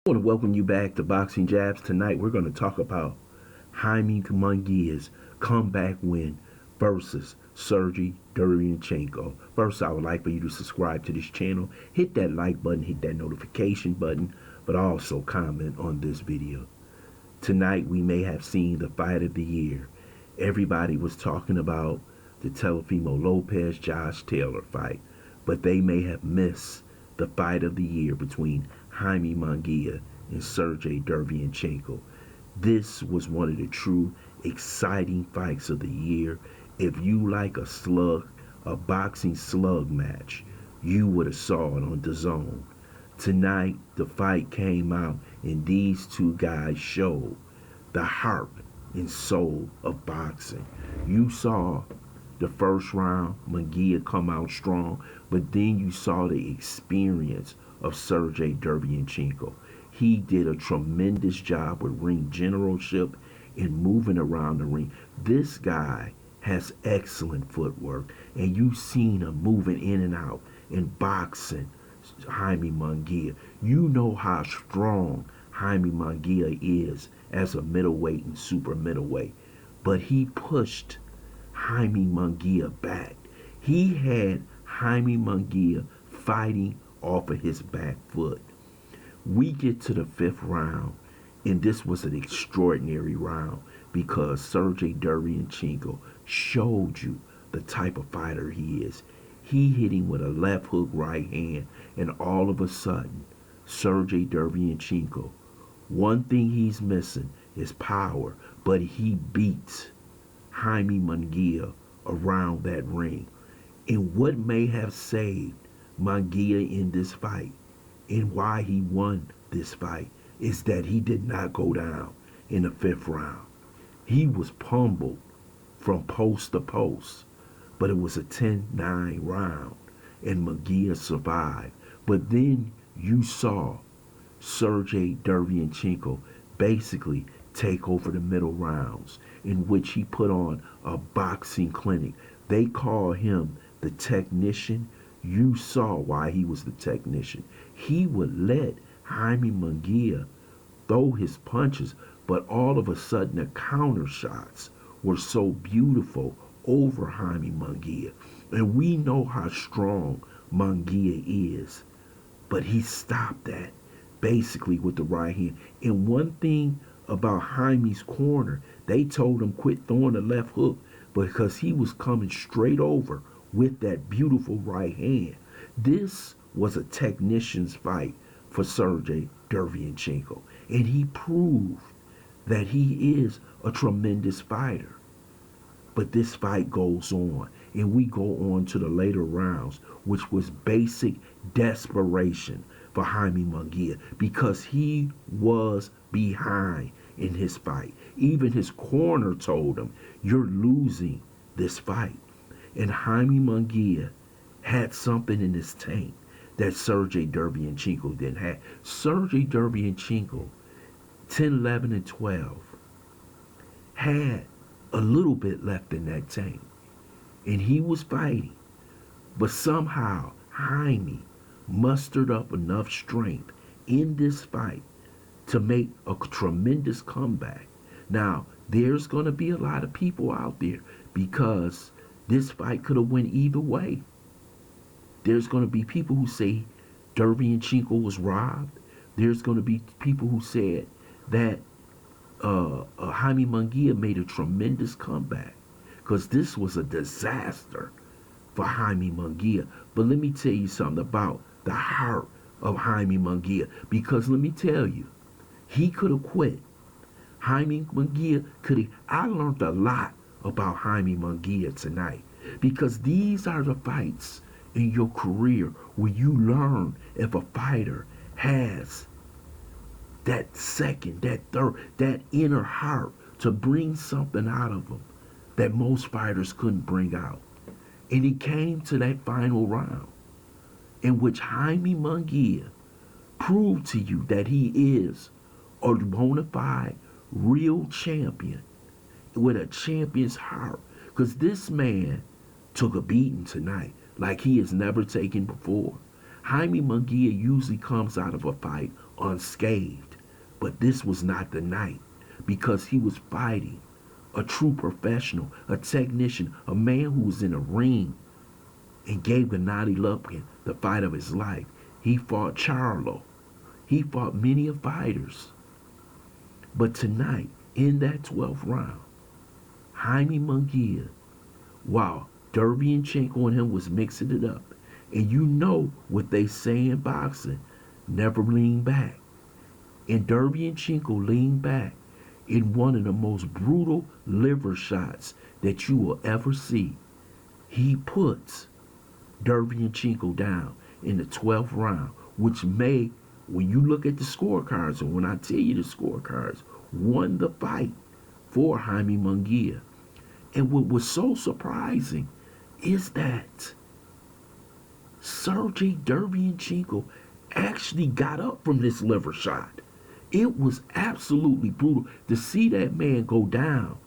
I want to welcome you back to Boxing Jabs. Tonight we're going to talk about Jaime Munguia's comeback win versus Sergey Derevyanchenko. First, I would like for you to subscribe to this channel, hit that like button, hit that notification button, but also comment on this video. Tonight we may have seen the fight of the year. Everybody was talking about the Teofimo Lopez-Josh Taylor fight, but they may have missed the fight of the year between Jaime Munguia and Sergey Derevyanchenko. This was one of the true exciting fights of the year. If you like a boxing slug match, you would have saw it on DAZN. Tonight, the fight came out and these two guys showed the heart and soul of boxing. You saw the first round, Munguia come out strong, but then you saw the experience of Sergey Derevyanchenko. He did a tremendous job with ring generalship and moving around the ring. This guy has excellent footwork, and you've seen him moving in and out in boxing. Jaime Munguia, you know how strong Jaime Munguia is as a middleweight and super middleweight, but he pushed Jaime Munguia back. He had Jaime Munguia fighting off of his back foot. We get to the fifth round, and this was an extraordinary round because Sergey Derevyanchenko showed you the type of fighter he is. He hit him with a left hook right hand, and all of a sudden, Sergey Derevyanchenko, one thing he's missing is power, but he beats Jaime Munguia around that ring. And what may have saved Munguia in this fight and why he won this fight is that he did not go down in the fifth round. He was pummeled from post to post, but it was a 10-9 round and Munguia survived. But then you saw Sergey Derevyanchenko basically take over the middle rounds, in which he put on a boxing clinic. They call him the technician. You saw why he was the technician. He would let Jaime Munguia throw his punches, but all of a sudden the counter shots were so beautiful over Jaime Munguia. And we know how strong Munguia is, but he stopped that basically with the right hand. And one thing about Jaime's corner, they told him quit throwing the left hook because he was coming straight over with that beautiful right hand. This was a technician's fight for Sergey Derevyanchenko, and he proved that he is a tremendous fighter. But this fight goes on, and we go on to the later rounds, which was basic desperation for Jaime Munguia because he was behind in his fight. Even his corner told him, you're losing this fight. And Jaime Munguia had something in his tank that Sergey Derevyanchenko didn't have. Sergey Derevyanchenko, 10, 11, and 12, had a little bit left in that tank. And he was fighting. But somehow, Jaime mustered up enough strength in this fight to make a tremendous comeback. Now, there's going to be a lot of people out there because this fight could have went either way. There's going to be people who say Derevyanchenko was robbed. There's going to be people who said that Jaime Munguia made a tremendous comeback because this was a disaster for Jaime Munguia. But let me tell you something about the heart of Jaime Munguia, because let me tell you, he could have quit. Jaime Munguia could have. I learned a lot about Jaime Munguia tonight because these are the fights in your career where you learn if a fighter has that second, that third, that inner heart to bring something out of them that most fighters couldn't bring out. And it came to that final round in which Jaime Munguia proved to you that he is a bona fide real champion with a champion's heart. Because this man took a beating tonight like he has never taken before. Jaime Munguia usually comes out of a fight unscathed. But this was not the night, because he was fighting a true professional, a technician, a man who was in a ring and gave Gennady Golovkin the fight of his life. He fought Charlo. He fought many fighters. But tonight, in that 12th round, Jaime Munguia, while Derevyanchenko and him was mixing it up, and you know what they say in boxing, never lean back. And Derevyanchenko leaned back in one of the most brutal liver shots that you will ever see. He puts Derevyanchenko down in the 12th round, which may, when you look at the scorecards, and when I tell you the scorecards, won the fight for Jaime Munguia. And what was so surprising is that Sergey Derevyanchenko actually got up from this liver shot. It was absolutely brutal to see that man go down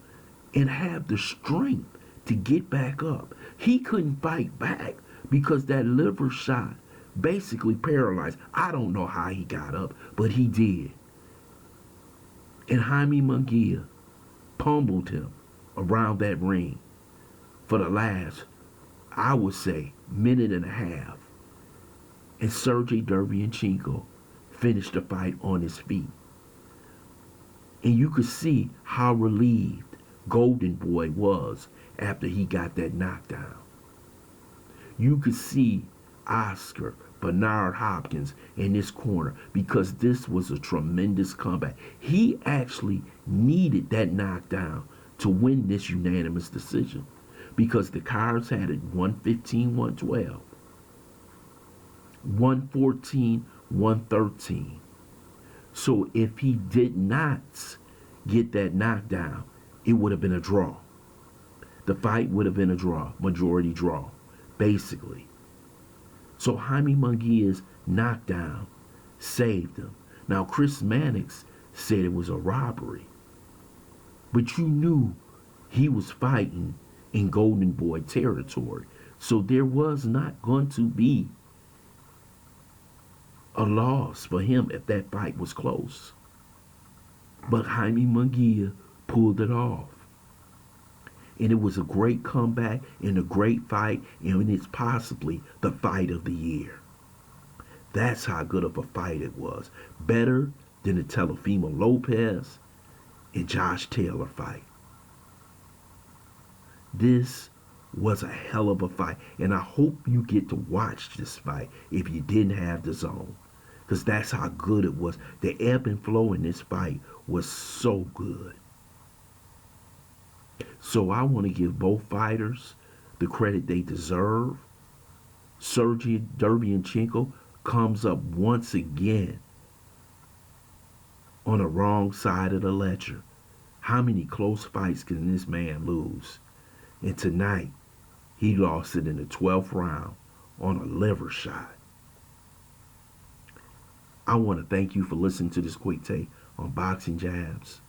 and have the strength to get back up. He couldn't fight back because that liver shot basically paralyzed. I don't know how he got up, but he did. And Jaime Munguia pummeled him around that ring for the last, I would say, minute and a half. And Sergey Derevyanchenko finished the fight on his feet. And you could see how relieved Golden Boy was after he got that knockdown. You could see Oscar Bernard Hopkins in this corner because this was a tremendous comeback. He actually needed that knockdown to win this unanimous decision because the cards had it 115, 112, 114, 113. So if he did not get that knockdown, it would have been a draw. The fight would have been a draw, majority draw, basically. So Jaime Munguia's knockdown saved him. Now Chris Mannix said it was a robbery, but you knew he was fighting in Golden Boy territory, so there was not going to be a loss for him if that fight was close. But Jaime Munguia pulled it off. And it was a great comeback and a great fight, and it's possibly the fight of the year. That's how good of a fight it was. Better than the Teofimo Lopez and Josh Taylor fight. This was a hell of a fight, and I hope you get to watch this fight if you didn't have the zone, because that's how good it was. The ebb and flow in this fight was so good. So I want to give both fighters the credit they deserve. Sergey Derevyanchenko comes up once again on the wrong side of the ledger. How many close fights can this man lose? And tonight, he lost it in the 12th round on a liver shot. I want to thank you for listening to this quick take on Boxing Jabs.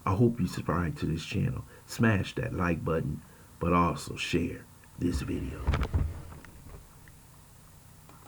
I hope you subscribe to this channel. Smash that like button, but also share this video.